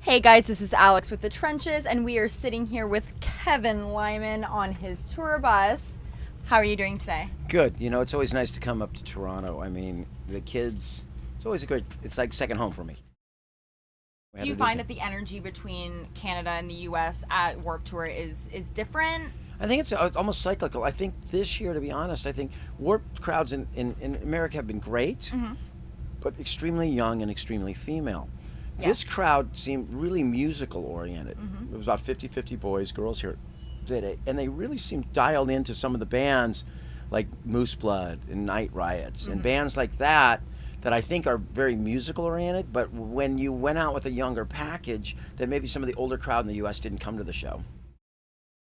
Hey guys, this is Alex with The Trenches, and we are sitting here with Kevin Lyman on his tour bus. How are you doing today? Good. You know, it's always nice to come up to Toronto. I mean, the kids, it's always it's like second home for me. Do you find that the energy between Canada and the US at Warped Tour is different? I think it's almost cyclical. I think this year, to be honest, I think Warped crowds in America have been great, but extremely young and extremely female. Yes. This crowd seemed really musical oriented. It was about 50-50 boys, girls here today, and they really seemed dialed into some of the bands like Moose Blood and Night Riots and bands like that I think are very musical oriented, but when you went out with a younger package, then maybe some of the older crowd in the US didn't come to the show.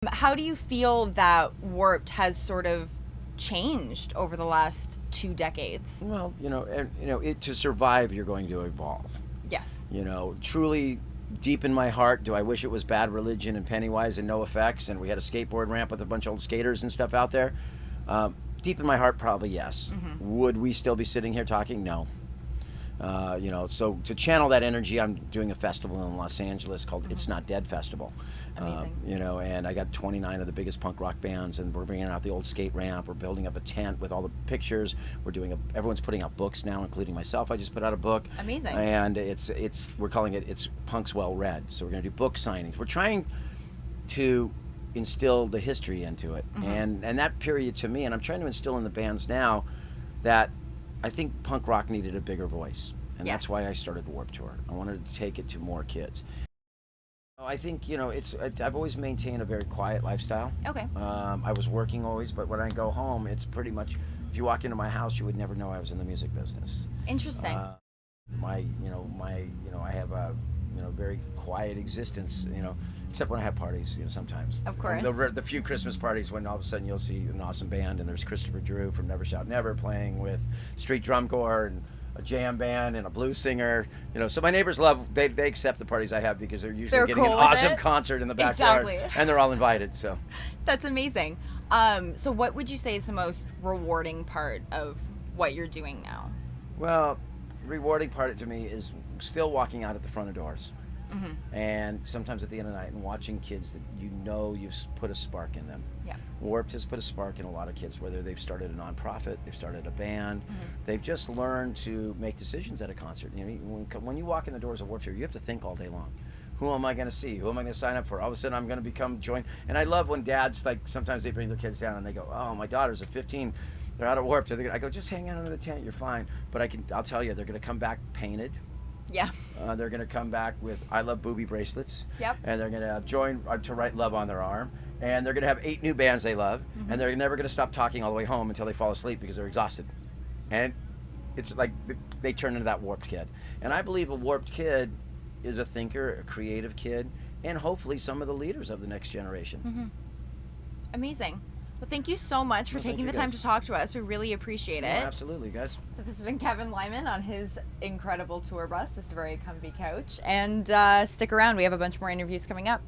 How do you feel that Warped has sort of changed over the last 2 decades? Well, to survive, you're going to evolve. Yes. You know, truly deep in my heart, do I wish it was Bad Religion and Pennywise and No Effects and we had a skateboard ramp with a bunch of old skaters and stuff out there? Deep in my heart, probably yes. Would we still be sitting here talking? No. So to channel that energy, I'm doing a festival in Los Angeles called It's Not Dead Festival. Amazing. And I got 29 of the biggest punk rock bands, and we're bringing out the old skate ramp. We're building up a tent with all the pictures. Everyone's putting out books now, including myself. I just put out a book. Amazing. And we're calling it Punks Well Read. So we're going to do book signings. We're trying to instill the history into it, and that period to me, and I'm trying to instill in the bands now that I think punk rock needed a bigger voice, and that's why I started Warped Tour. I wanted to take it to more kids. I think I've always maintained a very quiet lifestyle. Okay. I was working always, but when I go home, it's pretty much, if you walk into my house, you would never know I was in the music business. Interesting. I have a very quiet existence. Except when I have parties, sometimes. Of course. The few Christmas parties when all of a sudden you'll see an awesome band and there's Christopher Drew from Never Shout Never playing with street drum corps and a jam band and a blues singer. So my neighbors they accept the parties I have because they're usually getting cool an with awesome it. concert in the backyard. Exactly. And they're all invited. So That's amazing. So what would you say is the most rewarding part of what you're doing now? Well, rewarding part to me is still walking out at the front of doors. And sometimes at the end of the night and watching kids that you've put a spark in them. Yeah. Warped has put a spark in a lot of kids, whether they've started a nonprofit, they've started a band, they've just learned to make decisions at a concert. When you walk in the doors of Warped here, you have to think all day long. Who am I going to see? Who am I going to sign up for? All of a sudden I'm going to join. And I love when dads, sometimes they bring their kids down and they go, oh, my daughters are 15. They're out of Warped. I go, just hang out under the tent, you're fine. But I'll tell you, they're going to come back painted. Yeah. They're going to come back with I Love Booby bracelets. Yep. And they're going to join to write love on their arm. And they're going to have 8 new bands they love. And they're never going to stop talking all the way home until they fall asleep because they're exhausted. And it's like they turn into that Warped kid. And I believe a Warped kid is a thinker, a creative kid, and hopefully some of the leaders of the next generation. Amazing. Well, thank you so much for taking the time to talk to us. We really appreciate it. Absolutely, guys. So this has been Kevin Lyman on his incredible tour bus, this very comfy couch. And stick around. We have a bunch more interviews coming up.